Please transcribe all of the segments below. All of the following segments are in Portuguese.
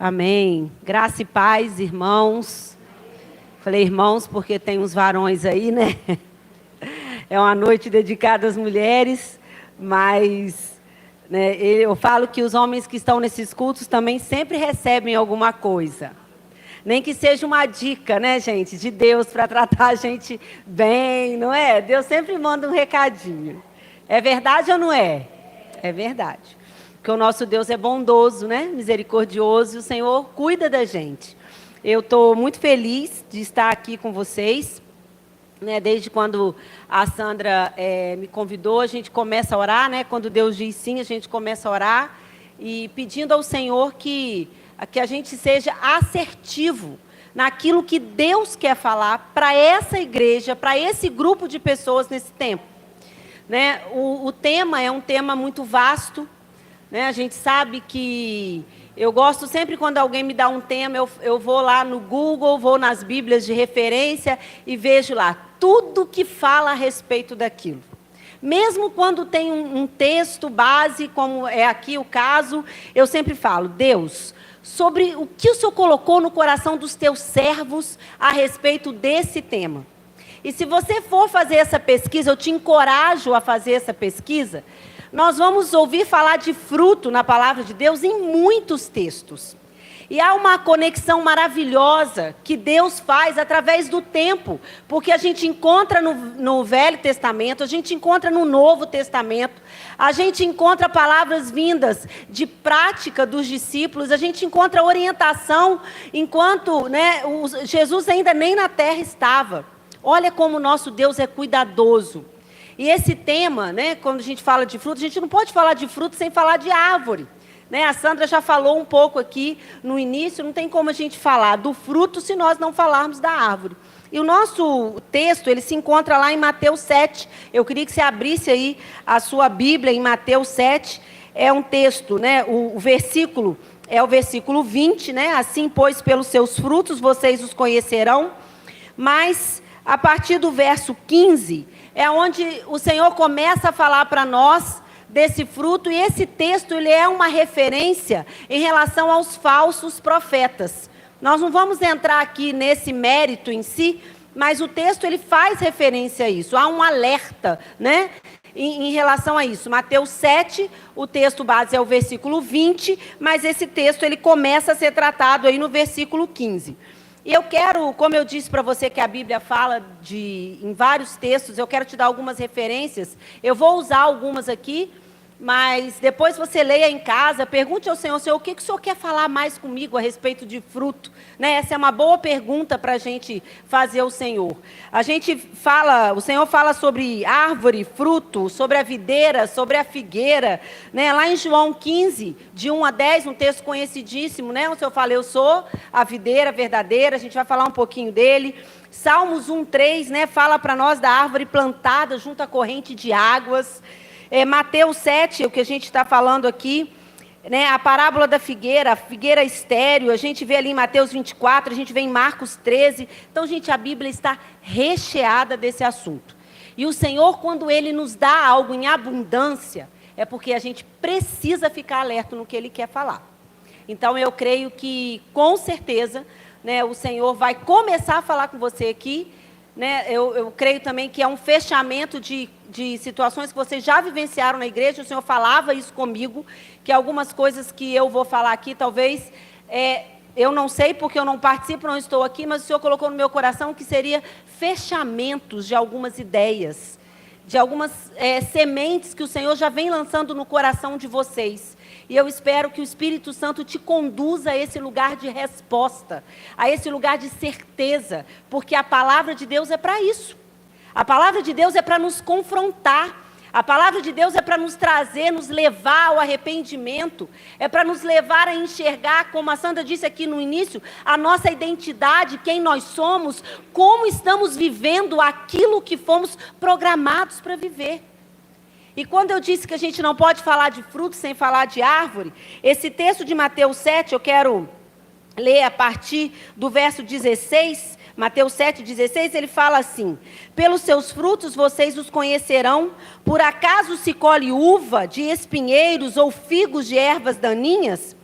Amém. Graça e paz, irmãos. Falei irmãos porque tem uns varões aí, né? É uma noite dedicada às mulheres, mas né, eu falo que os homens que estão nesses cultos também sempre recebem alguma coisa. Nem que seja uma dica, né, gente, de Deus para tratar a gente bem, não é? Deus sempre manda um recadinho. É verdade ou não é? É verdade. Porque o nosso Deus é bondoso, né? Misericordioso, e o Senhor cuida da gente. Eu estou muito feliz de estar aqui com vocês, né? Desde quando a Sandra me convidou, a gente começa a orar, né? Quando Deus diz sim, a gente começa a orar e pedindo ao Senhor que a gente seja assertivo naquilo que Deus quer falar para essa igreja, para esse grupo de pessoas nesse tempo. Né? O tema é um tema muito vasto, né? A gente sabe que eu gosto sempre quando alguém me dá um tema, eu vou lá no Google, vou nas Bíblias de referência e vejo lá tudo que fala a respeito daquilo. Mesmo quando tem um texto base, como é aqui o caso, eu sempre falo, Deus, sobre o que o Senhor colocou no coração dos teus servos a respeito desse tema. E se você for fazer essa pesquisa, eu te encorajo a fazer essa pesquisa, nós vamos ouvir falar de fruto na palavra de Deus em muitos textos. E há uma conexão maravilhosa que Deus faz através do tempo, porque a gente encontra no Velho Testamento, a gente encontra no Novo Testamento, a gente encontra palavras vindas de prática dos discípulos, a gente encontra orientação enquanto Jesus ainda nem na terra estava. Olha como o nosso Deus é cuidadoso. E esse tema, né, quando a gente fala de fruto, a gente não pode falar de fruto sem falar de árvore. Né? A Sandra já falou um pouco aqui no início, não tem como a gente falar do fruto se nós não falarmos da árvore. E o nosso texto, ele se encontra lá em Mateus 7. Eu queria que você abrisse aí a sua Bíblia em Mateus 7. É um texto, né, o versículo é o versículo 20, né? Assim, pois, pelos seus frutos vocês os conhecerão. Mas, a partir do verso 15... é onde o Senhor começa a falar para nós desse fruto, e esse texto ele é uma referência em relação aos falsos profetas. Nós não vamos entrar aqui nesse mérito em si, mas o texto ele faz referência a isso. Há um alerta, né, em relação a isso. Mateus 7, o texto base é o versículo 20, mas esse texto ele começa a ser tratado aí no versículo 15. E eu quero, como eu disse para você que a Bíblia fala em vários textos, eu quero te dar algumas referências. Eu vou usar algumas aqui, mas depois você leia em casa, pergunte ao Senhor, Senhor, o que o Senhor quer falar mais comigo a respeito de fruto? Né? Essa é uma boa pergunta para a gente fazer ao Senhor. A gente fala, o Senhor fala sobre árvore, fruto, sobre a videira, sobre a figueira. Né? Lá em João 15, de 1 a 10, um texto conhecidíssimo, né? O Senhor fala, eu sou a videira verdadeira, a gente vai falar um pouquinho dele. Salmos 1:3, né? Fala para nós da árvore plantada junto à corrente de águas. Mateus 7, o que a gente está falando aqui, né, a parábola da figueira, a figueira estéril, a gente vê ali em Mateus 24, a gente vê em Marcos 13. Então, gente, a Bíblia está recheada desse assunto. E o Senhor, quando Ele nos dá algo em abundância, é porque a gente precisa ficar alerta no que Ele quer falar. Então, eu creio que, com certeza, né, o Senhor vai começar a falar com você aqui. Né, eu creio também que é um fechamento de situações que vocês já vivenciaram na igreja. O Senhor falava isso comigo, que algumas coisas que eu vou falar aqui, talvez, eu não sei porque eu não participo, não estou aqui, mas o Senhor colocou no meu coração que seria fechamentos de algumas ideias, de algumas sementes que o Senhor já vem lançando no coração de vocês. E eu espero que o Espírito Santo te conduza a esse lugar de resposta, a esse lugar de certeza, porque a palavra de Deus é para isso. A palavra de Deus é para nos confrontar. A palavra de Deus é para nos trazer, nos levar ao arrependimento. É para nos levar a enxergar, como a Sandra disse aqui no início, a nossa identidade, quem nós somos, como estamos vivendo aquilo que fomos programados para viver. E quando eu disse que a gente não pode falar de fruto sem falar de árvore, esse texto de Mateus 7, eu quero ler a partir do verso 16, Mateus 7,16, ele fala assim: pelos seus frutos vocês os conhecerão, por acaso se colhe uva de espinheiros ou figos de ervas daninhas?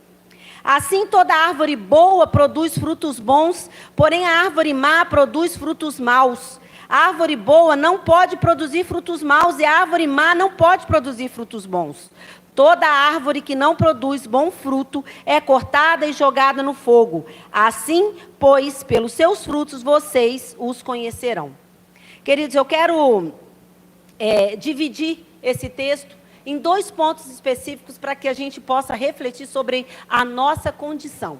Assim toda árvore boa produz frutos bons, porém a árvore má produz frutos maus. A árvore boa não pode produzir frutos maus e a árvore má não pode produzir frutos bons. Toda árvore que não produz bom fruto é cortada e jogada no fogo. Assim, pois, pelos seus frutos vocês os conhecerão. Queridos, eu quero dividir esse texto em 2 pontos específicos para que a gente possa refletir sobre a nossa condição.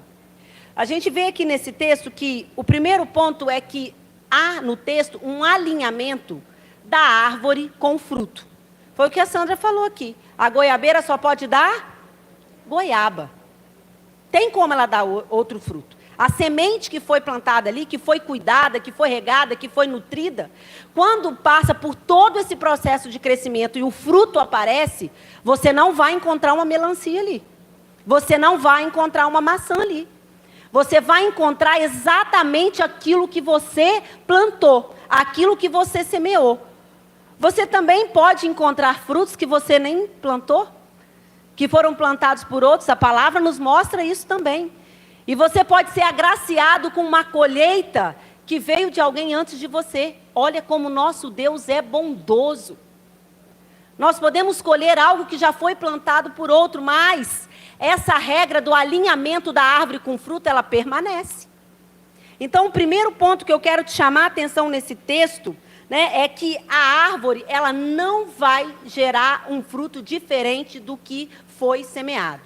A gente vê aqui nesse texto que o primeiro ponto é que há no texto um alinhamento da árvore com o fruto. Foi o que a Sandra falou aqui. A goiabeira só pode dar goiaba. Tem como ela dar outro fruto. A semente que foi plantada ali, que foi cuidada, que foi regada, que foi nutrida, quando passa por todo esse processo de crescimento e o fruto aparece, você não vai encontrar uma melancia ali. Você não vai encontrar uma maçã ali. Você vai encontrar exatamente aquilo que você plantou, aquilo que você semeou. Você também pode encontrar frutos que você nem plantou, que foram plantados por outros. A palavra nos mostra isso também. E você pode ser agraciado com uma colheita que veio de alguém antes de você. Olha como nosso Deus é bondoso. Nós podemos colher algo que já foi plantado por outro, mas essa regra do alinhamento da árvore com fruto, ela permanece. Então, o primeiro ponto que eu quero te chamar a atenção nesse texto, é que a árvore, ela não vai gerar um fruto diferente do que foi semeado.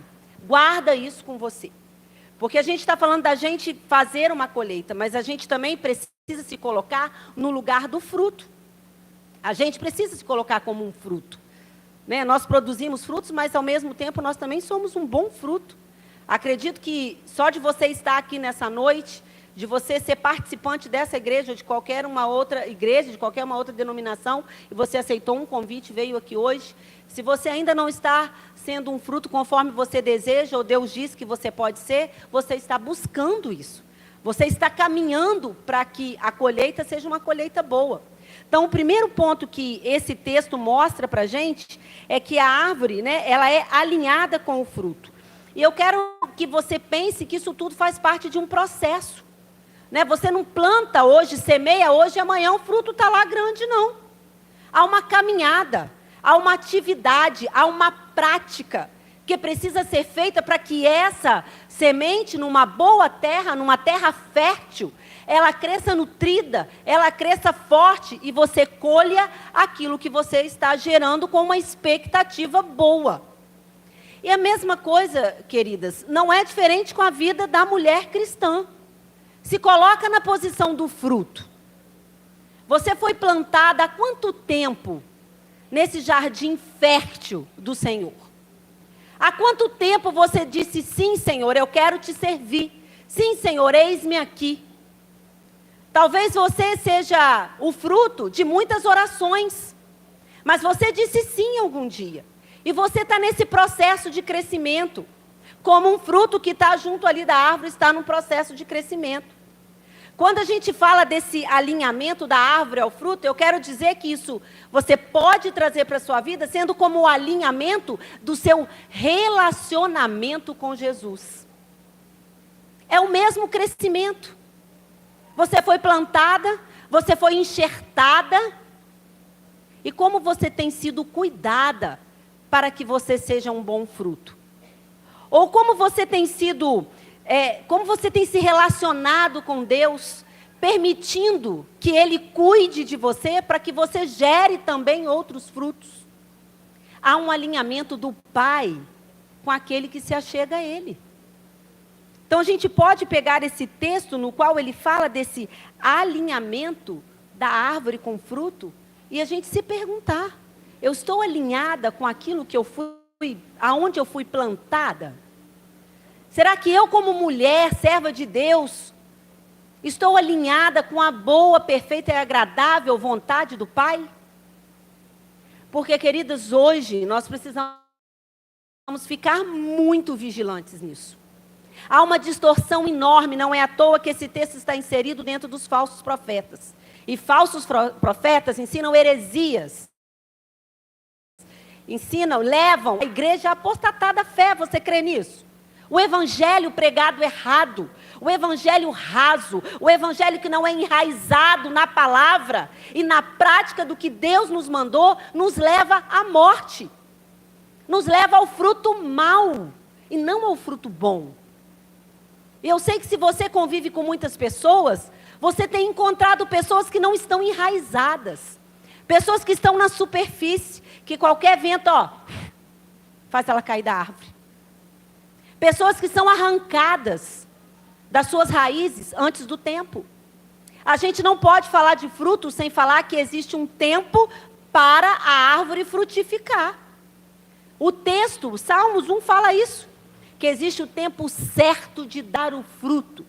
Guarda isso com você. Porque a gente está falando da gente fazer uma colheita, mas a gente também precisa se colocar no lugar do fruto. A gente precisa se colocar como um fruto. Nós produzimos frutos, mas ao mesmo tempo nós também somos um bom fruto. Acredito que só de você estar aqui nessa noite, de você ser participante dessa igreja, ou de qualquer uma outra igreja, de qualquer uma outra denominação, e você aceitou um convite, veio aqui hoje. Se você ainda não está sendo um fruto conforme você deseja, ou Deus diz que você pode ser, você está buscando isso. Você está caminhando para que a colheita seja uma colheita boa. Então, o primeiro ponto que esse texto mostra para a gente é que a árvore, ela é alinhada com o fruto. E eu quero que você pense que isso tudo faz parte de um processo. Você não planta hoje, semeia hoje, e amanhã o fruto está lá grande, não. Há uma caminhada, há uma atividade, há uma prática que precisa ser feita para que essa semente, numa boa terra, numa terra fértil, ela cresça nutrida, ela cresça forte e você colha aquilo que você está gerando com uma expectativa boa. E a mesma coisa, queridas, não é diferente com a vida da mulher cristã. Se coloca na posição do fruto. Você foi plantada há quanto tempo nesse jardim fértil do Senhor? Há quanto tempo você disse, sim, Senhor, eu quero te servir. Sim, Senhor, eis-me aqui. Talvez você seja o fruto de muitas orações, mas você disse sim algum dia. E você está nesse processo de crescimento, como um fruto que está junto ali da árvore, está num processo de crescimento. Quando a gente fala desse alinhamento da árvore ao fruto, eu quero dizer que isso você pode trazer para a sua vida sendo como o alinhamento do seu relacionamento com Jesus. É o mesmo crescimento. Você foi plantada, você foi enxertada, e como você tem sido cuidada para que você seja um bom fruto. Ou como você tem sido... como você tem se relacionado com Deus, permitindo que Ele cuide de você para que você gere também outros frutos. Há um alinhamento do Pai com aquele que se achega a Ele. Então a gente pode pegar esse texto no qual ele fala desse alinhamento da árvore com fruto e a gente se perguntar, eu estou alinhada com aquilo que eu fui, aonde eu fui plantada? Será que eu, como mulher, serva de Deus, estou alinhada com a boa, perfeita e agradável vontade do Pai? Porque, queridas, hoje nós precisamos ficar muito vigilantes nisso. Há uma distorção enorme, não é à toa que esse texto está inserido dentro dos falsos profetas. E falsos profetas ensinam heresias. Levam a igreja a apostatar da fé, você crê nisso? O evangelho pregado errado, o evangelho raso, o evangelho que não é enraizado na palavra e na prática do que Deus nos mandou, nos leva à morte. Nos leva ao fruto mau e não ao fruto bom. E eu sei que se você convive com muitas pessoas, você tem encontrado pessoas que não estão enraizadas. Pessoas que estão na superfície, que qualquer vento, faz ela cair da árvore. Pessoas que são arrancadas das suas raízes antes do tempo. A gente não pode falar de fruto sem falar que existe um tempo para a árvore frutificar. O texto, Salmos 1 fala isso, que existe o tempo certo de dar o fruto.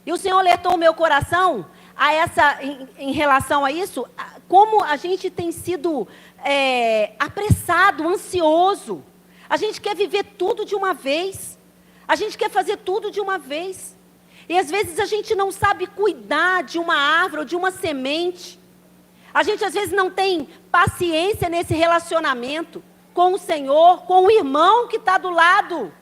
E o Senhor alertou o meu coração em relação a isso, como a gente tem sido apressado, ansioso. A gente quer viver tudo de uma vez. A gente quer fazer tudo de uma vez. E às vezes a gente não sabe cuidar de uma árvore ou de uma semente. A gente às vezes não tem paciência nesse relacionamento com o Senhor, com o irmão que está do lado.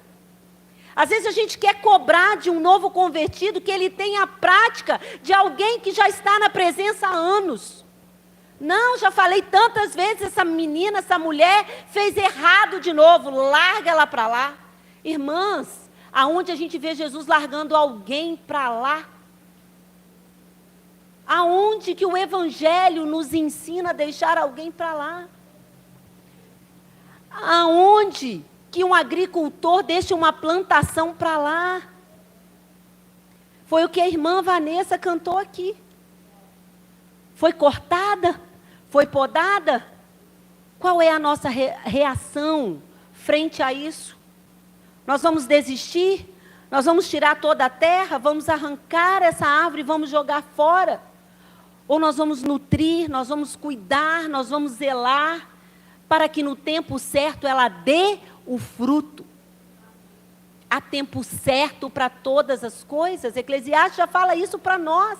Às vezes a gente quer cobrar de um novo convertido que ele tenha a prática de alguém que já está na presença há anos. Não, já falei tantas vezes, essa menina, essa mulher fez errado de novo, larga ela para lá. Irmãs, aonde a gente vê Jesus largando alguém para lá? Aonde que o Evangelho nos ensina a deixar alguém para lá? Aonde que um agricultor deixa uma plantação para lá? Foi o que a irmã Vanessa cantou aqui. Foi cortada? Foi podada? Qual é a nossa reação frente a isso? Nós vamos desistir? Nós vamos tirar toda a terra? Vamos arrancar essa árvore e vamos jogar fora? Ou nós vamos nutrir, nós vamos cuidar, nós vamos zelar, para que no tempo certo ela dê o fruto? Há tempo certo para todas as coisas. Eclesiastes já fala isso para nós.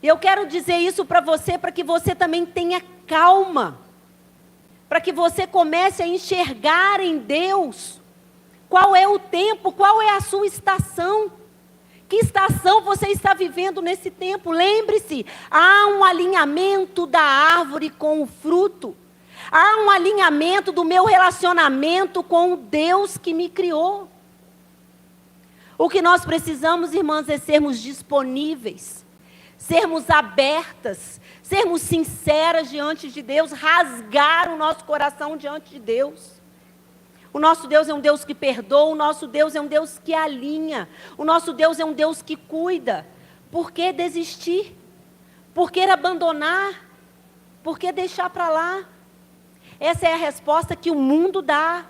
Eu quero dizer isso para você, para que você também tenha calma. Para que você comece a enxergar em Deus qual é o tempo, qual é a sua estação. Que estação você está vivendo nesse tempo? Lembre-se, há um alinhamento da árvore com o fruto. Há um alinhamento do meu relacionamento com o Deus que me criou. O que nós precisamos, irmãs, é sermos disponíveis. Sermos abertas, sermos sinceras diante de Deus, rasgar o nosso coração diante de Deus. O nosso Deus é um Deus que perdoa, o nosso Deus é um Deus que alinha, o nosso Deus é um Deus que cuida. Por que desistir? Por que abandonar? Por que deixar para lá? Essa é a resposta que o mundo dá.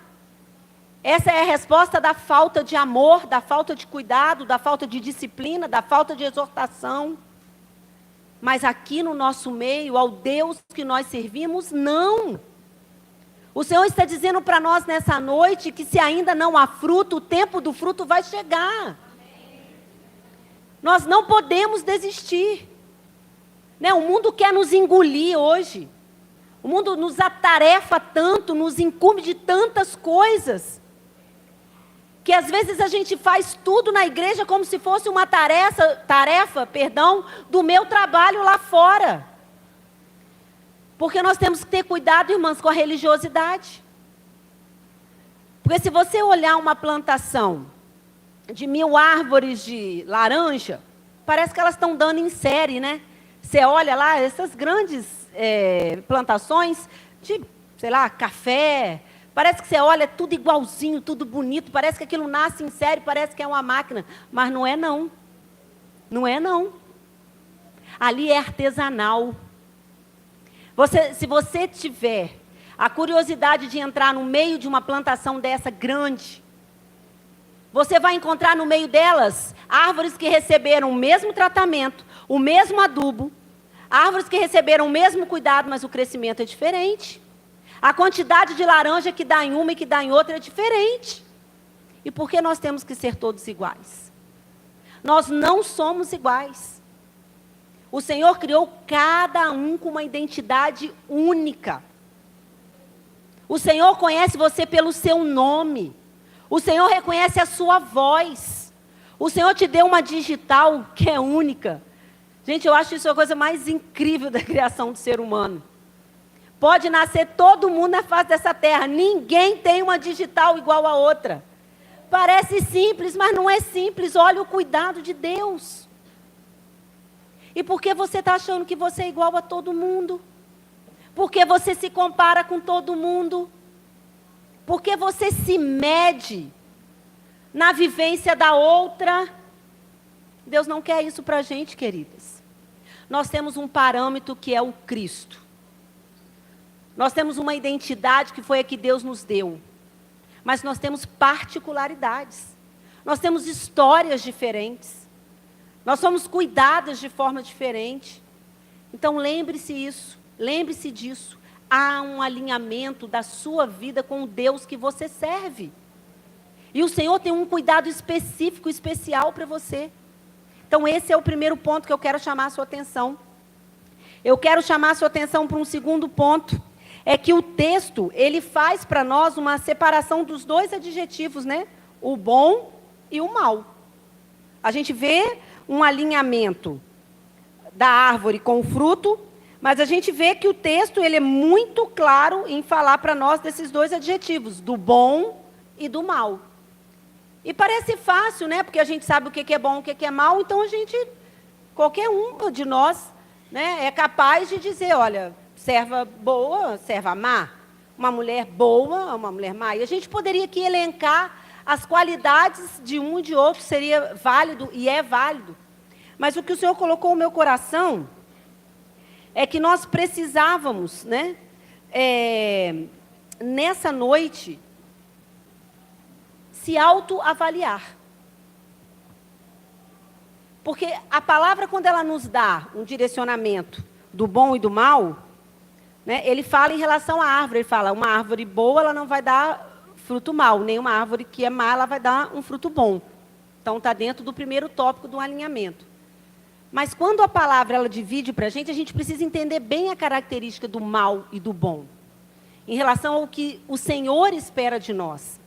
Essa é a resposta da falta de amor, da falta de cuidado, da falta de disciplina, da falta de exortação. Mas aqui no nosso meio, ao Deus que nós servimos, não. O Senhor está dizendo para nós nessa noite que se ainda não há fruto, o tempo do fruto vai chegar. Nós não podemos desistir. O mundo quer nos engolir hoje. O mundo nos atarefa tanto, nos incumbe de tantas coisas, que às vezes a gente faz tudo na igreja como se fosse uma tarefa, do meu trabalho lá fora. Porque nós temos que ter cuidado, irmãs, com a religiosidade. Porque se você olhar uma plantação de 1000 árvores de laranja, parece que elas estão dando em série, né? Você olha lá, essas grandes plantações de, café. Parece que você olha tudo igualzinho, tudo bonito. Parece que aquilo nasce em série, parece que é uma máquina. Mas não é não. Não é não. Ali é artesanal. Se você tiver a curiosidade de entrar no meio de uma plantação dessa grande, você vai encontrar no meio delas árvores que receberam o mesmo tratamento, o mesmo adubo, árvores que receberam o mesmo cuidado, mas o crescimento é diferente. A quantidade de laranja que dá em uma e que dá em outra é diferente. E por que nós temos que ser todos iguais? Nós não somos iguais. O Senhor criou cada um com uma identidade única. O Senhor conhece você pelo seu nome. O Senhor reconhece a sua voz. O Senhor te deu uma digital que é única. Gente, eu acho isso a coisa mais incrível da criação do ser humano. Pode nascer todo mundo na face dessa terra. Ninguém tem uma digital igual a outra. Parece simples, mas não é simples. Olha o cuidado de Deus. E por que você está achando que você é igual a todo mundo? Por que você se compara com todo mundo? Por que você se mede na vivência da outra? Deus não quer isso para a gente, queridas. Nós temos um parâmetro que é o Cristo. Nós temos uma identidade que foi a que Deus nos deu. Mas nós temos particularidades. Nós temos histórias diferentes. Nós somos cuidadas de forma diferente. Então lembre-se isso. Lembre-se disso. Há um alinhamento da sua vida com o Deus que você serve. E o Senhor tem um cuidado específico, especial para você. Então esse é o primeiro ponto que eu quero chamar a sua atenção. Eu quero chamar a sua atenção para um segundo ponto. É que o texto, ele faz para nós uma separação dos dois adjetivos, né? O bom e o mal. A gente vê um alinhamento da árvore com o fruto, mas a gente vê que o texto ele é muito claro em falar para nós desses dois adjetivos, do bom e do mal. E parece fácil, né? Porque a gente sabe o que é bom, o que é mal, então a gente, qualquer um de nós, né, é capaz de dizer, olha, serva boa, serva má, uma mulher boa, uma mulher má. E a gente poderia aqui elencar as qualidades de um e de outro, seria válido e é válido. Mas o que o Senhor colocou no meu coração é que nós precisávamos, né, nessa noite, se autoavaliar. Porque a palavra, quando ela nos dá um direcionamento do bom e do mal, né, ele fala em relação à árvore. Ele fala, uma árvore boa, ela não vai dar fruto mau. Nem uma árvore que é má, ela vai dar um fruto bom. Então, está dentro do primeiro tópico do alinhamento. Mas quando a palavra ela divide para a gente precisa entender bem a característica do mal e do bom. Em relação ao que o Senhor espera de nós.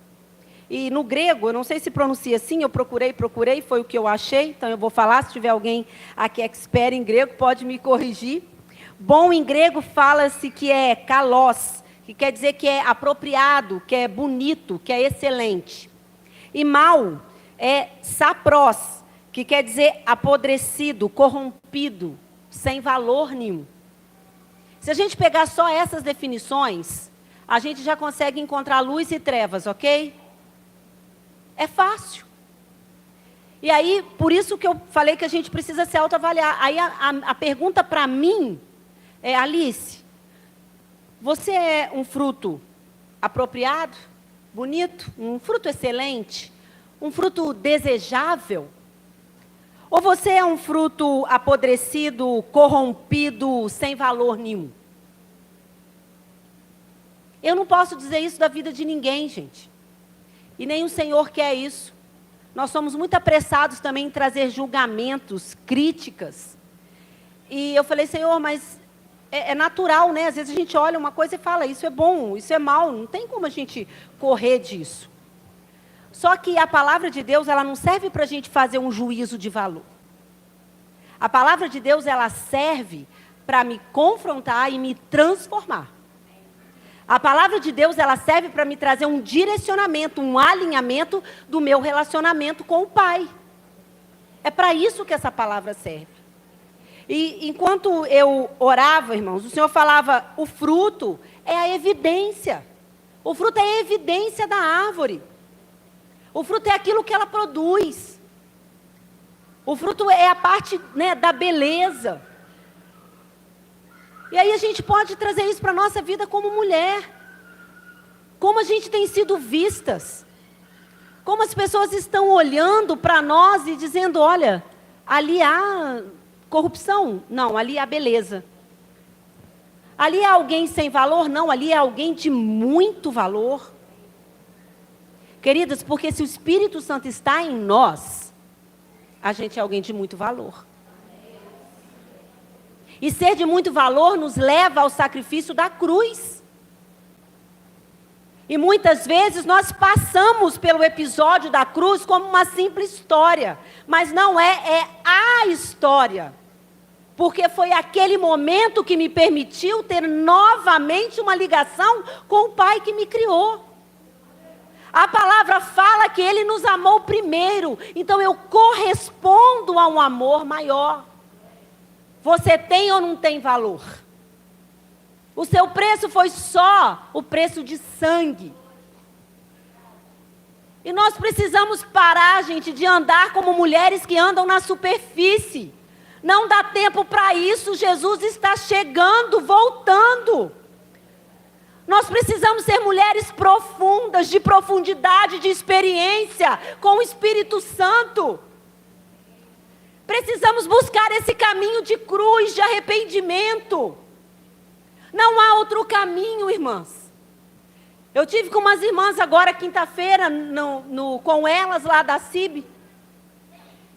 E no grego, eu não sei se pronuncia assim, eu procurei, foi o que eu achei. Então eu vou falar, se tiver alguém aqui expert em grego, pode me corrigir. Bom em grego fala-se que é kalos, que quer dizer que é apropriado, que é bonito, que é excelente. E mal é sapros, que quer dizer apodrecido, corrompido, sem valor nenhum. Se a gente pegar só essas definições, a gente já consegue encontrar luz e trevas, ok? É fácil. E aí, por isso que eu falei que a gente precisa se autoavaliar. Aí a pergunta para mim é, Alice, você é um fruto apropriado, bonito, um fruto excelente, um fruto desejável? Ou você é um fruto apodrecido, corrompido, sem valor nenhum? Eu não posso dizer isso da vida de ninguém, gente. E nem o Senhor quer isso. Nós somos muito apressados também em trazer julgamentos, críticas. E eu falei, Senhor, mas é natural, né? Às vezes a gente olha uma coisa e fala, isso é bom, isso é mal. Não tem como a gente correr disso. Só que a palavra de Deus, ela não serve para a gente fazer um juízo de valor. A palavra de Deus, ela serve para me confrontar e me transformar. A palavra de Deus, ela serve para me trazer um direcionamento, um alinhamento do meu relacionamento com o Pai. É para isso que essa palavra serve. E enquanto eu orava, irmãos, o Senhor falava, o fruto é a evidência. O fruto é a evidência da árvore. O fruto é aquilo que ela produz. O fruto é a parte, né, da beleza. E aí a gente pode trazer isso para a nossa vida como mulher. Como a gente tem sido vistas. Como as pessoas estão olhando para nós e dizendo, olha, ali há corrupção. Não, ali há beleza. Ali há alguém sem valor? Não, ali é alguém de muito valor. Queridas, porque se o Espírito Santo está em nós, a gente é alguém de muito valor. E ser de muito valor nos leva ao sacrifício da cruz. E muitas vezes nós passamos pelo episódio da cruz como uma simples história. Mas não é, é a história. Porque foi aquele momento que me permitiu ter novamente uma ligação com o Pai que me criou. A palavra fala que Ele nos amou primeiro. Então eu correspondo a um amor maior. Você tem ou não tem valor? O seu preço foi só o preço de sangue. E nós precisamos parar, gente, de andar como mulheres que andam na superfície. Não dá tempo para isso, Jesus está chegando, voltando. Nós precisamos ser mulheres profundas, de profundidade, de experiência com o Espírito Santo. Precisamos buscar esse caminho de cruz, de arrependimento. Não há outro caminho, irmãs. Eu tive com umas irmãs agora, quinta-feira, com elas lá da CIB.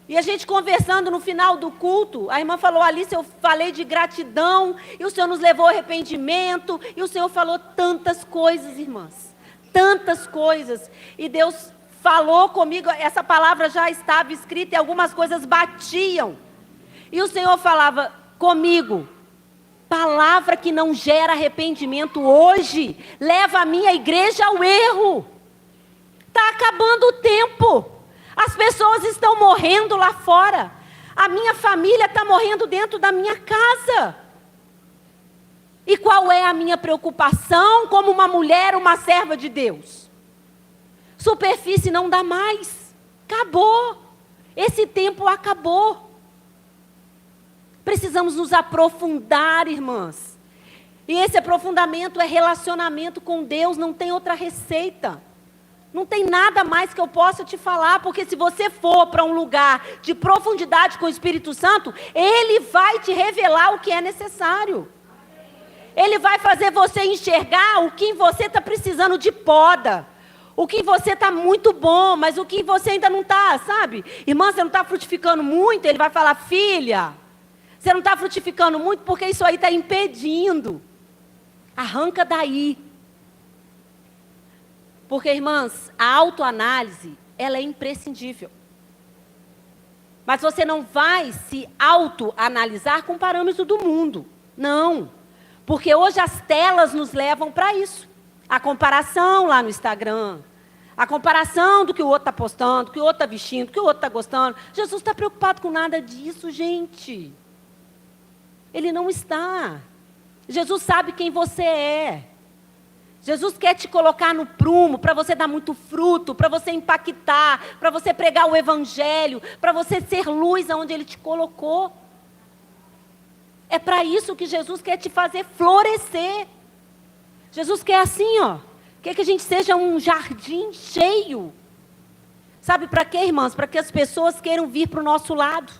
E a gente conversando no final do culto, a irmã falou, Alice, eu falei de gratidão, e o Senhor nos levou ao arrependimento, e o Senhor falou tantas coisas, irmãs. Tantas coisas. E Deus falou comigo, essa palavra já estava escrita, e algumas coisas batiam. E o Senhor falava comigo, palavra que não gera arrependimento hoje, leva a minha igreja ao erro. Está acabando o tempo. As pessoas estão morrendo lá fora. A minha família está morrendo dentro da minha casa. E qual é a minha preocupação como uma mulher, uma serva de Deus? Superfície não dá mais. Acabou. Esse tempo acabou. Precisamos nos aprofundar, irmãs. E esse aprofundamento é relacionamento com Deus, não tem outra receita. Não tem nada mais que eu possa te falar, porque se você for para um lugar de profundidade com o Espírito Santo, Ele vai te revelar o que é necessário. Ele vai fazer você enxergar o que em você está precisando de poda. O que em você está muito bom, mas o que em você ainda não está, sabe? Irmã, você não está frutificando muito, Ele vai falar, filha, você não está frutificando muito porque isso aí está impedindo. Arranca daí. Porque, irmãs, a autoanálise, ela é imprescindível. Mas você não vai se autoanalisar com parâmetros do mundo. Não. Porque hoje as telas nos levam para isso. A comparação lá no Instagram. A comparação do que o outro está postando, do que o outro está vestindo, do que o outro está gostando. Jesus não está preocupado com nada disso, gente. Ele não está. Jesus sabe quem você é. Jesus quer te colocar no prumo para você dar muito fruto, para você impactar, para você pregar o Evangelho, para você ser luz aonde Ele te colocou. É para isso que Jesus quer te fazer florescer. Jesus quer assim, ó, quer que a gente seja um jardim cheio. Sabe para quê, irmãs? Para que as pessoas queiram vir para o nosso lado.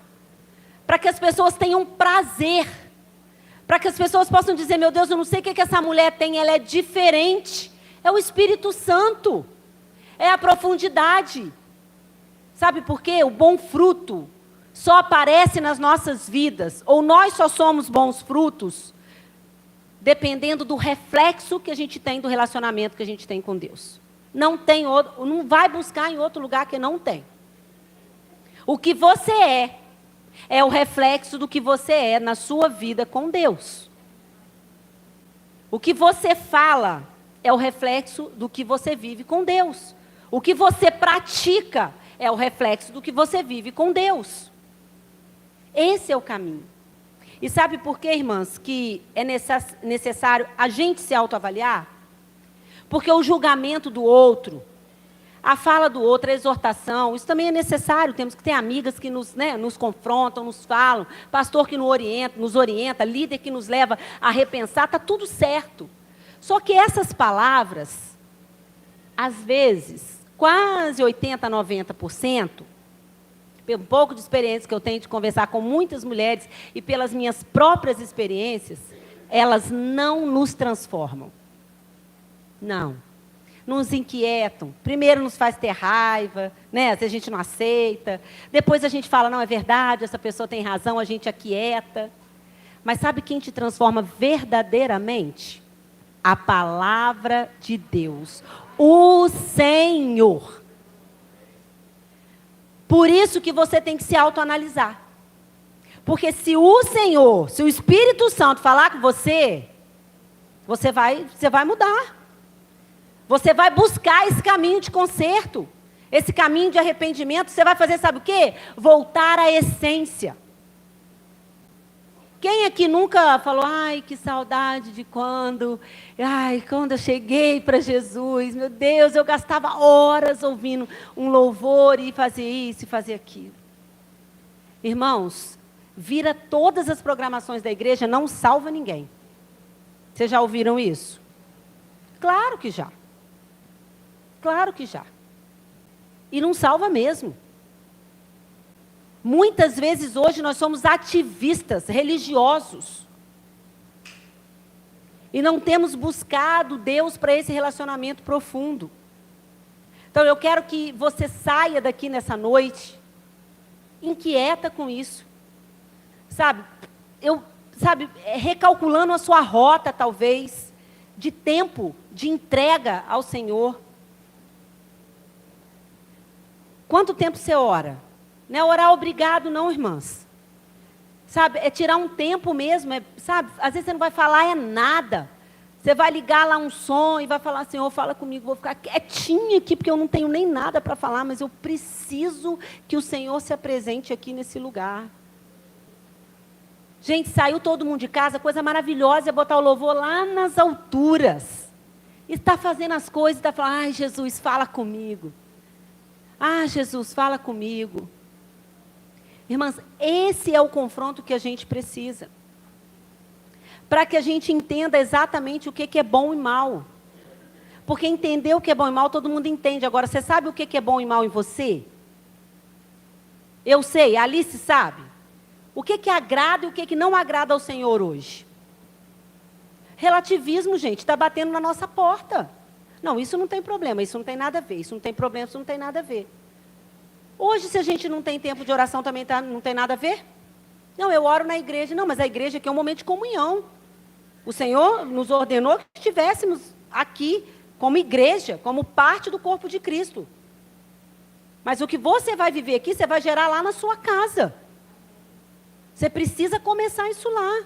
Para que as pessoas tenham prazer. Para que as pessoas possam dizer, meu Deus, eu não sei o que essa mulher tem, ela é diferente. É o Espírito Santo. É a profundidade. Sabe por quê? O bom fruto só aparece nas nossas vidas, ou nós só somos bons frutos, dependendo do reflexo que a gente tem do relacionamento que a gente tem com Deus. Não tem outro, não vai buscar em outro lugar que não tem. O que você é o reflexo do que você é na sua vida com Deus. O que você fala é o reflexo do que você vive com Deus. O que você pratica é o reflexo do que você vive com Deus. Esse é o caminho. E sabe por quê, irmãs, que é necessário a gente se autoavaliar? Porque o julgamento do outro, a fala do outro, a exortação, isso também é necessário. Temos que ter amigas que nos confrontam, nos falam, pastor que nos orienta, líder que nos leva a repensar, está tudo certo. Só que essas palavras, às vezes, quase 80%, 90%, pelo pouco de experiência que eu tenho de conversar com muitas mulheres e pelas minhas próprias experiências, elas não nos transformam. Não. Nos inquietam. Primeiro nos faz ter raiva, né? Se a gente não aceita. Depois a gente fala, não, é verdade, essa pessoa tem razão, a gente aquieta. Mas sabe quem te transforma verdadeiramente? A palavra de Deus. O Senhor. Por isso que você tem que se autoanalisar. Porque se o Senhor, se o Espírito Santo falar com você, você vai mudar. Você vai buscar esse caminho de conserto. Esse caminho de arrependimento. Você vai fazer, sabe o quê? Voltar à essência. Quem aqui nunca falou, ai, que saudade de quando eu cheguei para Jesus, meu Deus, eu gastava horas ouvindo um louvor e fazia isso e fazia aquilo. Irmãos, vira todas as programações da igreja, não salva ninguém. Vocês já ouviram isso? Claro que já. Claro que já. E não salva mesmo. Muitas vezes hoje nós somos ativistas religiosos. E não temos buscado Deus para esse relacionamento profundo. Então eu quero que você saia daqui nessa noite inquieta com isso. Recalculando a sua rota, talvez, de tempo, de entrega ao Senhor. Quanto tempo você ora? Não é orar obrigado, não, irmãs. É tirar um tempo mesmo, às vezes você não vai falar nada. Você vai ligar lá um som e vai falar, Senhor, fala comigo, vou ficar quietinha aqui, porque eu não tenho nem nada para falar, mas eu preciso que o Senhor se apresente aqui nesse lugar. Gente, saiu todo mundo de casa, coisa maravilhosa é botar o louvor lá nas alturas. E está fazendo as coisas, está falando, ai, Jesus, fala comigo. Ah, Jesus, fala comigo. Irmãs, esse é o confronto que a gente precisa. Para que a gente entenda exatamente o que é bom e mal. Porque entender o que é bom e mal, todo mundo entende. Agora, você sabe o que é bom e mal em você? Eu sei, a Alice sabe. O que agrada e o que não agrada ao Senhor hoje? Relativismo, gente, está batendo na nossa porta. Não, isso não tem problema, isso não tem nada a ver. Isso não tem problema, isso não tem nada a ver. Hoje, se a gente não tem tempo de oração, também não tem nada a ver? Não, eu oro na igreja. Não, mas a igreja aqui é um momento de comunhão. O Senhor nos ordenou que estivéssemos aqui como igreja, como parte do corpo de Cristo. Mas o que você vai viver aqui, você vai gerar lá na sua casa. Você precisa começar isso lá.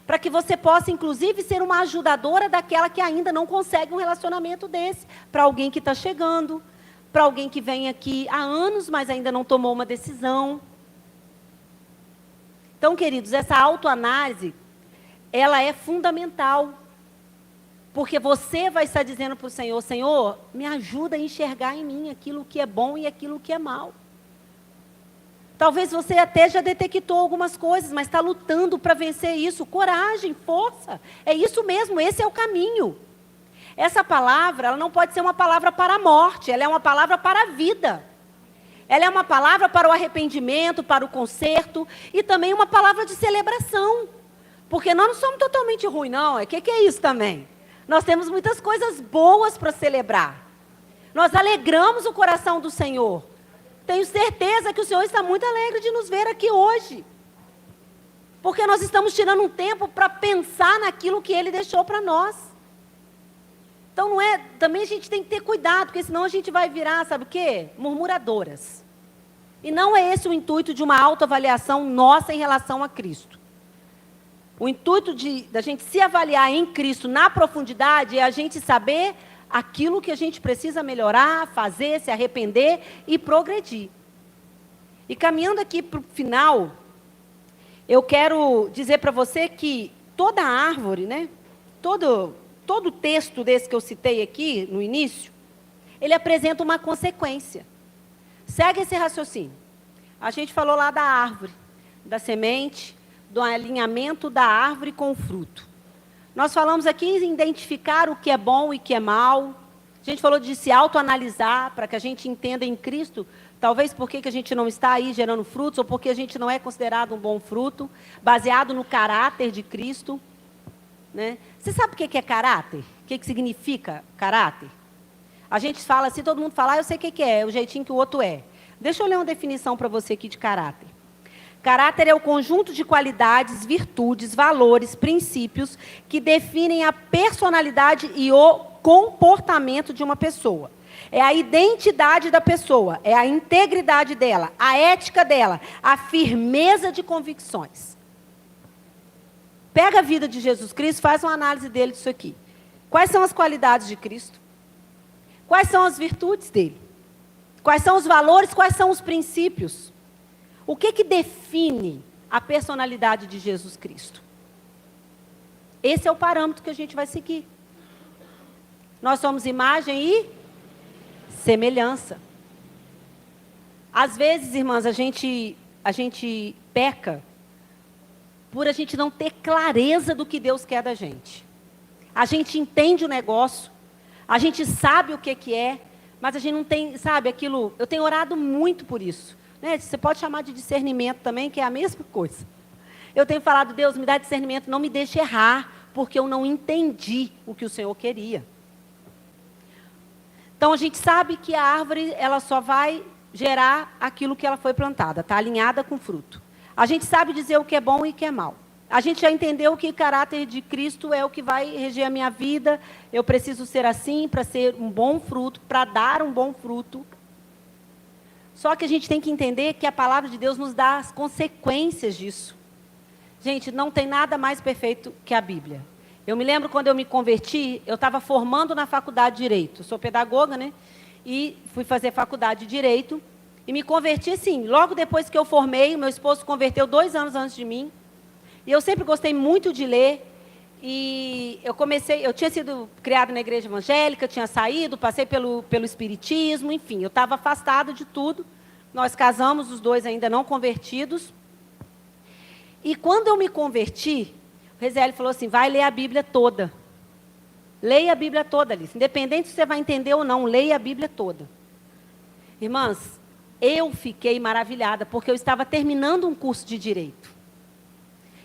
Para que você possa, inclusive, ser uma ajudadora daquela que ainda não consegue um relacionamento desse. Para alguém que está chegando, para alguém que vem aqui há anos, mas ainda não tomou uma decisão. Então, queridos, essa autoanálise, ela é fundamental. Porque você vai estar dizendo para o Senhor, Senhor, me ajuda a enxergar em mim aquilo que é bom e aquilo que é mal. Talvez você até já detectou algumas coisas, mas está lutando para vencer isso. Coragem, força. É isso mesmo, esse é o caminho. Essa palavra, ela não pode ser uma palavra para a morte, ela é uma palavra para a vida. Ela é uma palavra para o arrependimento, para o conserto e também uma palavra de celebração. Porque nós não somos totalmente ruins, não. O que é isso também? Nós temos muitas coisas boas para celebrar. Nós alegramos o coração do Senhor. Tenho certeza que o Senhor está muito alegre de nos ver aqui hoje. Porque nós estamos tirando um tempo para pensar naquilo que Ele deixou para nós. Então também a gente tem que ter cuidado, porque senão a gente vai virar, sabe o quê? Murmuradoras. E não é esse o intuito de uma autoavaliação nossa em relação a Cristo. O intuito da gente se avaliar em Cristo na profundidade é a gente saber aquilo que a gente precisa melhorar, fazer, se arrepender e progredir. E caminhando aqui para o final, eu quero dizer para você que toda árvore, né, todo texto desse que eu citei aqui no início, ele apresenta uma consequência. Segue esse raciocínio. A gente falou lá da árvore, da semente, do alinhamento da árvore com o fruto. Nós falamos aqui em identificar o que é bom e o que é mal. A gente falou de se autoanalisar para que a gente entenda em Cristo, talvez por que a gente não está aí gerando frutos, ou porque a gente não é considerado um bom fruto, baseado no caráter de Cristo. Né? Você sabe o que é caráter? O que significa caráter? A gente fala assim, todo mundo fala, eu sei o que é o jeitinho que o outro é. Deixa eu ler uma definição para você aqui de caráter. Caráter é o conjunto de qualidades, virtudes, valores, princípios que definem a personalidade e o comportamento de uma pessoa. É a identidade da pessoa, é a integridade dela, a ética dela, a firmeza de convicções. Pega a vida de Jesus Cristo, faz uma análise dele disso aqui. Quais são as qualidades de Cristo? Quais são as virtudes dele? Quais são os valores, quais são os princípios? O que define a personalidade de Jesus Cristo? Esse é o parâmetro que a gente vai seguir. Nós somos imagem e semelhança. Às vezes, irmãs, a gente peca por a gente não ter clareza do que Deus quer da gente. A gente entende o negócio, a gente sabe o que é, mas a gente não tem, sabe, aquilo. Eu tenho orado muito por isso. Né? Você pode chamar de discernimento também, que é a mesma coisa. Eu tenho falado, Deus, me dá discernimento, não me deixe errar, porque eu não entendi o que o Senhor queria. Então, a gente sabe que a árvore, ela só vai gerar aquilo que ela foi plantada, está alinhada com o fruto. A gente sabe dizer o que é bom e o que é mal. A gente já entendeu que o caráter de Cristo é o que vai reger a minha vida. Eu preciso ser assim para ser um bom fruto, para dar um bom fruto. Só que a gente tem que entender que a palavra de Deus nos dá as consequências disso. Gente, não tem nada mais perfeito que a Bíblia. Eu me lembro quando eu me converti, eu estava formando na faculdade de Direito. Eu sou pedagoga, né? E fui fazer faculdade de Direito. E me converti assim, logo depois que eu formei, o meu esposo se converteu 2 anos antes de mim. E eu sempre gostei muito de ler. E eu tinha sido criada na igreja evangélica, tinha saído, passei pelo espiritismo, enfim, eu estava afastada de tudo. Nós casamos, os 2 ainda não convertidos. E quando eu me converti, o Reziel falou assim, vai ler a Bíblia toda. Leia a Bíblia toda, Alice. Independente se você vai entender ou não, leia a Bíblia toda. Irmãs, eu fiquei maravilhada, porque eu estava terminando um curso de Direito.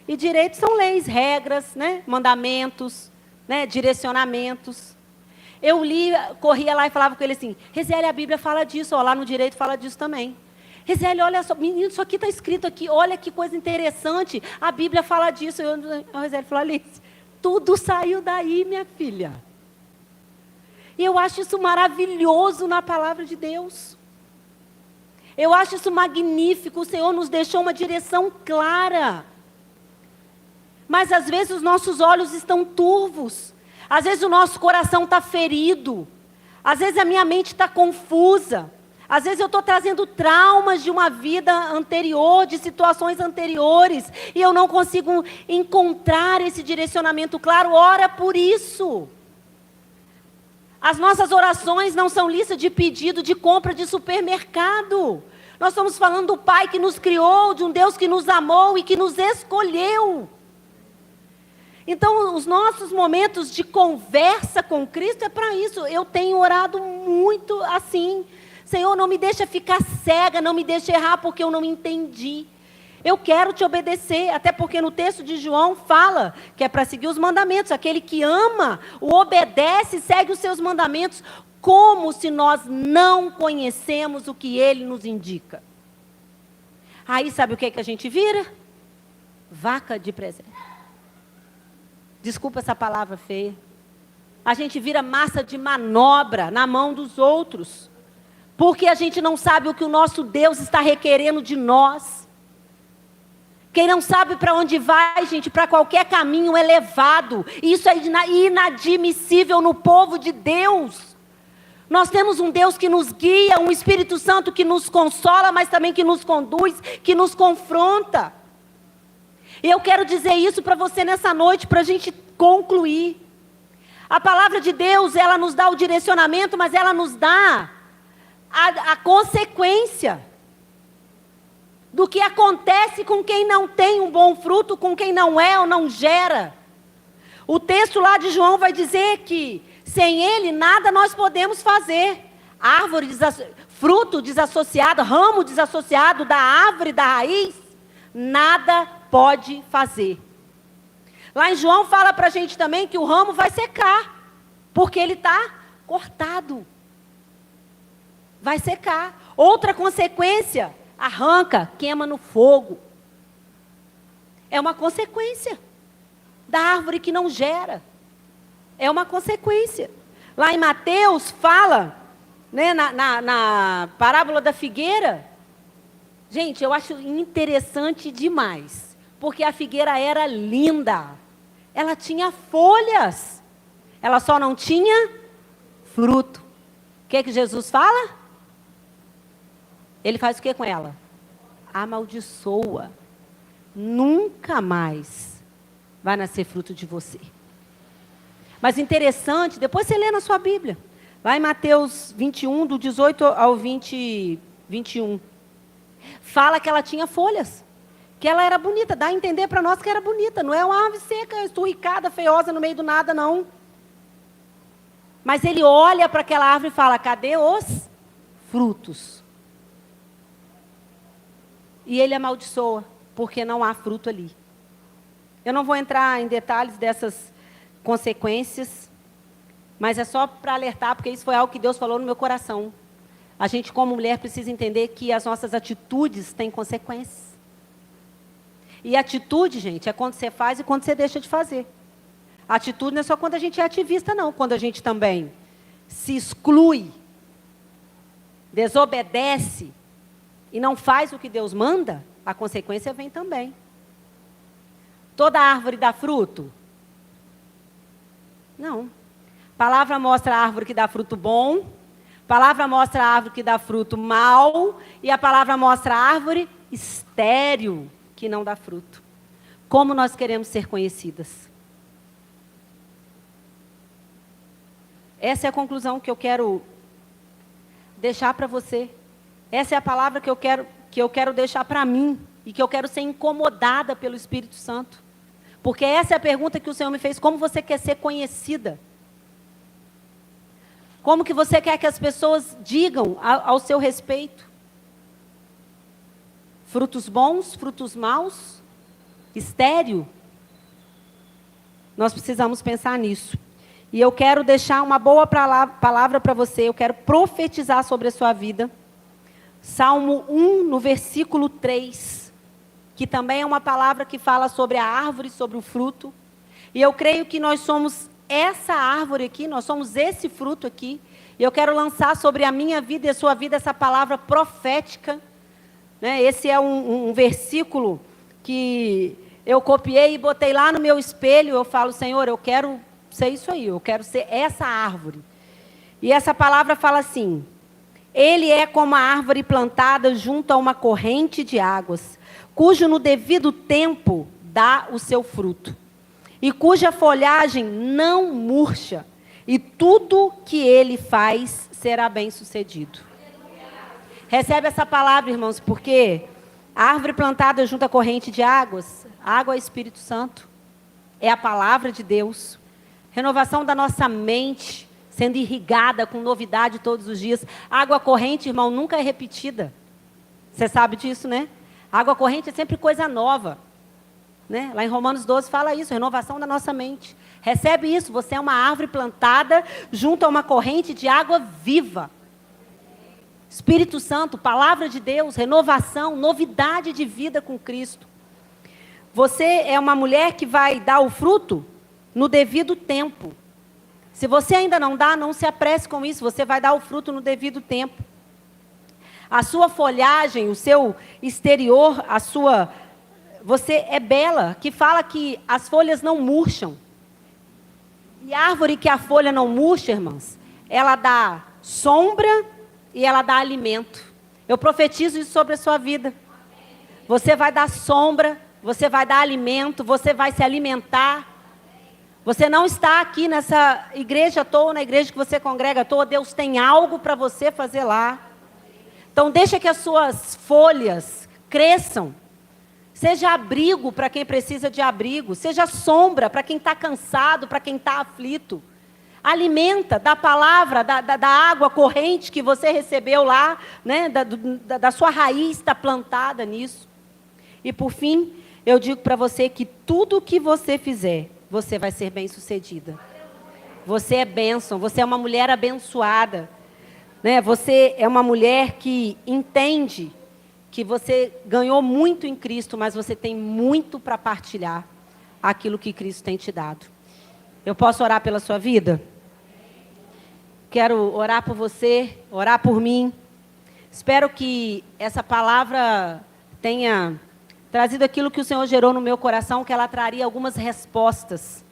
E direito são leis, regras, né? Mandamentos, né? Direcionamentos. Eu corria lá e falava com ele assim, Reziel, a Bíblia fala disso, ó, lá no direito fala disso também. Reziel, olha só, menino, isso aqui está escrito aqui, olha que coisa interessante, a Bíblia fala disso. O Reziel falou, Alice, tudo saiu daí, minha filha. E eu acho isso maravilhoso na palavra de Deus. Eu acho isso magnífico, o Senhor nos deixou uma direção clara. Mas às vezes os nossos olhos estão turvos. Às vezes o nosso coração está ferido. Às vezes a minha mente está confusa. Às vezes eu estou trazendo traumas de uma vida anterior, de situações anteriores. E eu não consigo encontrar esse direcionamento claro. Ora por isso. As nossas orações não são lista de pedido de compra de supermercado. Nós estamos falando do Pai que nos criou, de um Deus que nos amou e que nos escolheu. Então, os nossos momentos de conversa com Cristo é para isso. Eu tenho orado muito assim. Senhor, não me deixa ficar cega, não me deixa errar porque eu não entendi. Eu quero te obedecer, até porque no texto de João fala que é para seguir os mandamentos. Aquele que ama, o obedece e segue os seus mandamentos, como se nós não conhecemos o que ele nos indica. Aí sabe o que a gente vira? Vaca de presente. Desculpa essa palavra feia. A gente vira massa de manobra na mão dos outros. Porque a gente não sabe o que o nosso Deus está requerendo de nós. Quem não sabe para onde vai, gente, para qualquer caminho é levado. Isso é inadmissível no povo de Deus. Nós temos um Deus que nos guia, um Espírito Santo que nos consola, mas também que nos conduz, que nos confronta. E eu quero dizer isso para você nessa noite, para a gente concluir. A palavra de Deus, ela nos dá o direcionamento, mas ela nos dá a consequência do que acontece com quem não tem um bom fruto, com quem não é ou não gera. O texto lá de João vai dizer que sem ele nada nós podemos fazer. Árvore, fruto desassociado, ramo desassociado da árvore, da raiz, nada pode fazer. Lá em João fala para a gente também que o ramo vai secar, porque ele está cortado. Vai secar. Outra consequência, arranca, queima no fogo. É uma consequência da árvore que não gera. É uma consequência. Lá em Mateus fala, né, na parábola da figueira. Gente, eu acho interessante demais. Porque a figueira era linda. Ela tinha folhas. Ela só não tinha fruto. O que Jesus fala? Ele faz o que com ela? Amaldiçoa. Nunca mais vai nascer fruto de você. Mas interessante, depois você lê na sua Bíblia. Lá em Mateus 21, do 18 ao 21. Fala que ela tinha folhas. Que ela era bonita. Dá a entender para nós que era bonita. Não é uma árvore seca, esturricada, feiosa no meio do nada, não. Mas ele olha para aquela árvore e fala, cadê os frutos? E ele amaldiçoa, porque não há fruto ali. Eu não vou entrar em detalhes dessas consequências, mas é só para alertar, porque isso foi algo que Deus falou no meu coração. A gente, como mulher, precisa entender que as nossas atitudes têm consequências. E atitude, gente, é quando você faz e quando você deixa de fazer. Atitude não é só quando a gente é ativista, não. Quando a gente também se exclui, desobedece e não faz o que Deus manda, a consequência vem também. Toda árvore dá fruto? Não. Palavra mostra a árvore que dá fruto bom, palavra mostra a árvore que dá fruto mau, e a palavra mostra a árvore estéril, que não dá fruto. Como nós queremos ser conhecidas? Essa é a conclusão que eu quero deixar para você. Essa é a palavra que eu quero deixar para mim, e que eu quero ser incomodada pelo Espírito Santo. Porque essa é a pergunta que o Senhor me fez, como você quer ser conhecida? Como que você quer que as pessoas digam ao seu respeito? Frutos bons, frutos maus? Estéril? Nós precisamos pensar nisso. E eu quero deixar uma boa palavra para você, eu quero profetizar sobre a sua vida. Salmo 1, no versículo 3, que também é uma palavra que fala sobre a árvore, sobre o fruto. E eu creio que nós somos essa árvore aqui, nós somos esse fruto aqui. E eu quero lançar sobre a minha vida e a sua vida essa palavra profética. Né? Esse é um versículo que eu copiei e botei lá no meu espelho. Eu falo, Senhor, eu quero ser isso aí, eu quero ser essa árvore. E essa palavra fala assim: ele é como a árvore plantada junto a uma corrente de águas, cujo no devido tempo dá o seu fruto, e cuja folhagem não murcha, e tudo que ele faz será bem sucedido. Recebe essa palavra, irmãos, porque a árvore plantada junto à corrente de águas, a água é Espírito Santo, é a palavra de Deus, renovação da nossa mente, sendo irrigada com novidade todos os dias. Água corrente, irmão, nunca é repetida. Você sabe disso, né? Água corrente é sempre coisa nova. Né? Lá em Romanos 12 fala isso, renovação da nossa mente. Recebe isso, você é uma árvore plantada junto a uma corrente de água viva. Espírito Santo, palavra de Deus, renovação, novidade de vida com Cristo. Você é uma mulher que vai dar o fruto no devido tempo. Se você ainda não dá, não se apresse com isso, você vai dar o fruto no devido tempo. A sua folhagem, o seu exterior, você é bela, que fala que as folhas não murcham. E a árvore que a folha não murcha, irmãos, ela dá sombra e ela dá alimento. Eu profetizo isso sobre a sua vida. Você vai dar sombra, você vai dar alimento, você vai se alimentar. Você não está aqui nessa igreja à toa, na igreja que você congrega à toa. Deus tem algo para você fazer lá. Então deixa que as suas folhas cresçam. Seja abrigo para quem precisa de abrigo. Seja sombra para quem está cansado, para quem está aflito. Alimenta da palavra, da água corrente que você recebeu lá, né? da sua raiz está plantada nisso. E por fim, eu digo para você que tudo que você fizer, você vai ser bem-sucedida. Você é bênção, você é uma mulher abençoada. Né? Você é uma mulher que entende que você ganhou muito em Cristo, mas você tem muito para partilhar aquilo que Cristo tem te dado. Eu posso orar pela sua vida? Quero orar por você, orar por mim. Espero que essa palavra tenha trazido aquilo que o Senhor gerou no meu coração, que ela traria algumas respostas,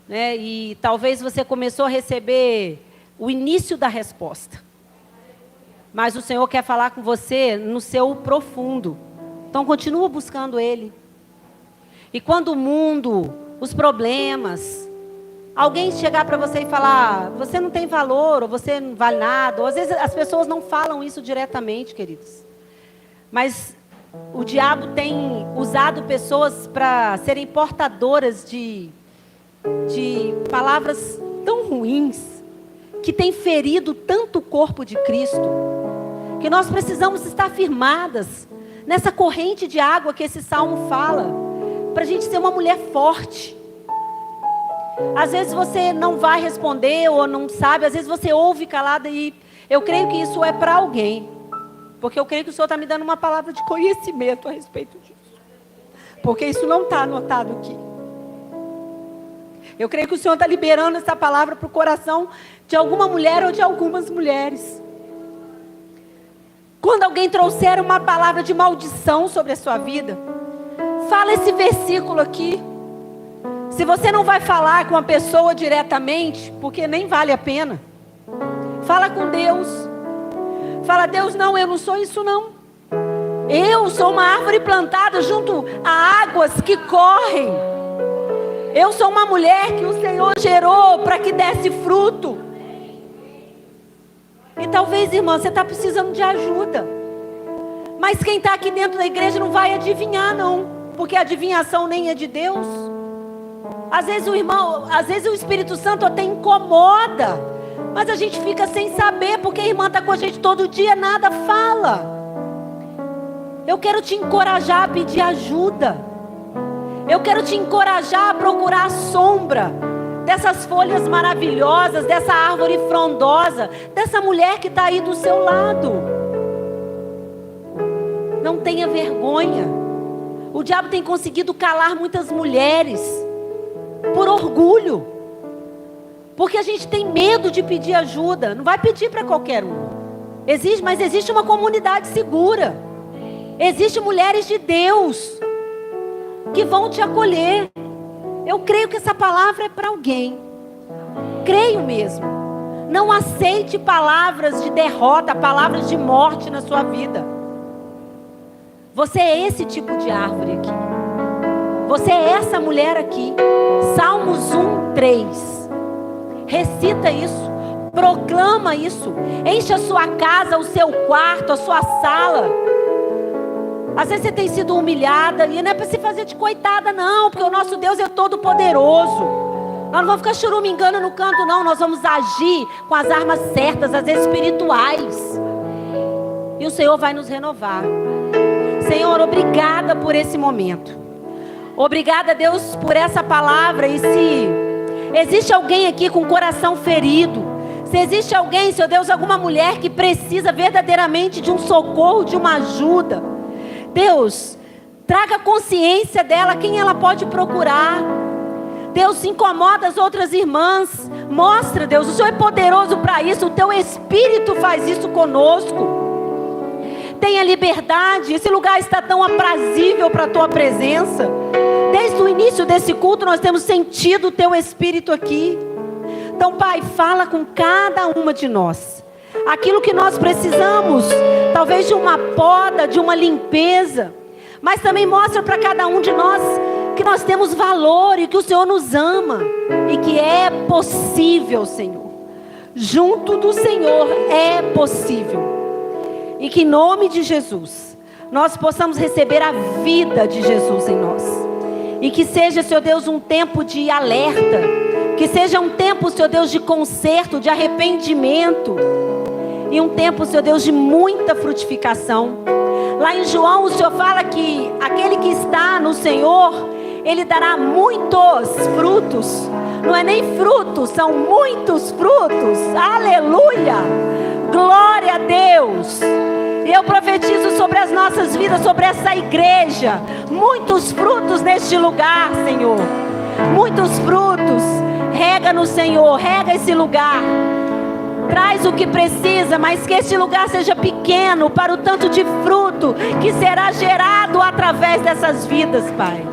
né? E talvez você começou a receber o início da resposta. Mas o Senhor quer falar com você no seu profundo. Então continua buscando Ele. E quando o mundo, os problemas, alguém chegar para você e falar, você não tem valor, ou você não vale nada, ou às vezes as pessoas não falam isso diretamente, queridos. Mas o diabo tem usado pessoas para serem portadoras de palavras tão ruins, que tem ferido tanto o corpo de Cristo, que nós precisamos estar firmadas nessa corrente de água que esse salmo fala, para a gente ser uma mulher forte. Às vezes você não vai responder ou não sabe, às vezes você ouve calada, e eu creio que isso é para alguém, porque eu creio que o Senhor está me dando uma palavra de conhecimento a respeito disso, porque isso não está anotado aqui. Eu creio que o Senhor está liberando essa palavra para o coração de alguma mulher ou de algumas mulheres. Quando alguém trouxer uma palavra de maldição sobre a sua vida, fala esse versículo aqui. Se você não vai falar com a pessoa diretamente, porque nem vale a pena, fala com Deus. Fala, Deus, não, eu não sou isso não. Eu sou uma árvore plantada junto a águas que correm. Eu sou uma mulher que o Senhor gerou para que desse fruto. E talvez, irmã, você está precisando de ajuda. Mas quem está aqui dentro da igreja não vai adivinhar não, porque a adivinhação nem é de Deus. Às vezes o Espírito Santo até incomoda, mas a gente fica sem saber, porque a irmã está com a gente todo dia, nada fala. Eu quero te encorajar a pedir ajuda. Eu quero te encorajar a procurar a sombra dessas folhas maravilhosas, dessa árvore frondosa, dessa mulher que está aí do seu lado. Não tenha vergonha. O diabo tem conseguido calar muitas mulheres por orgulho, porque a gente tem medo de pedir ajuda. Não vai pedir para qualquer um. Mas existe uma comunidade segura. Existem mulheres de Deus que vão te acolher. Eu creio que essa palavra é para alguém. Creio mesmo. Não aceite palavras de derrota, palavras de morte na sua vida. Você é esse tipo de árvore aqui. Você é essa mulher aqui. Salmos 1:3. Recita isso. Proclama isso. Enche a sua casa, o seu quarto, a sua sala. Às vezes você tem sido humilhada, e não é para se fazer de coitada não, porque o nosso Deus é todo poderoso. Nós não vamos ficar churumingando no canto não, nós vamos agir com as armas certas, as espirituais. E o Senhor vai nos renovar. Senhor, obrigada por esse momento. Obrigada, Deus, por essa palavra. E se existe alguém aqui com o coração ferido, se existe alguém, Senhor Deus, alguma mulher que precisa verdadeiramente de um socorro, de uma ajuda, Deus, traga consciência dela, quem ela pode procurar. Deus, incomoda as outras irmãs. Mostra, Deus, o Senhor é poderoso para isso. O Teu Espírito faz isso conosco. Tenha liberdade. Esse lugar está tão aprazível para a Tua presença. Desde o início desse culto nós temos sentido o Teu Espírito aqui. Então, Pai, fala com cada uma de nós. Aquilo que nós precisamos, talvez de uma poda, de uma limpeza, mas também mostra para cada um de nós que nós temos valor e que o Senhor nos ama e que é possível, Senhor. Junto do Senhor é possível. E que em nome de Jesus nós possamos receber a vida de Jesus em nós. E que seja, Senhor Deus, um tempo de alerta, que seja um tempo, Senhor Deus, de conserto, de arrependimento. E um tempo, Senhor Deus, de muita frutificação. Lá em João, o Senhor fala que aquele que está no Senhor, Ele dará muitos frutos. Não é nem frutos, são muitos frutos. Aleluia! Glória a Deus! E eu profetizo profetizo sobre as nossas vidas, sobre essa igreja. Muitos frutos neste lugar, Senhor. Muitos frutos. Rega-nos, Senhor. Rega esse lugar. Traz o que precisa, mas que este lugar seja pequeno para o tanto de fruto que será gerado através dessas vidas, Pai.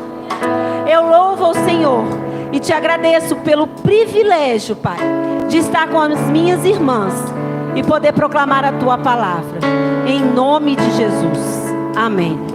Eu louvo ao Senhor e te agradeço pelo privilégio, Pai, de estar com as minhas irmãs e poder proclamar a tua palavra. Em nome de Jesus. Amém.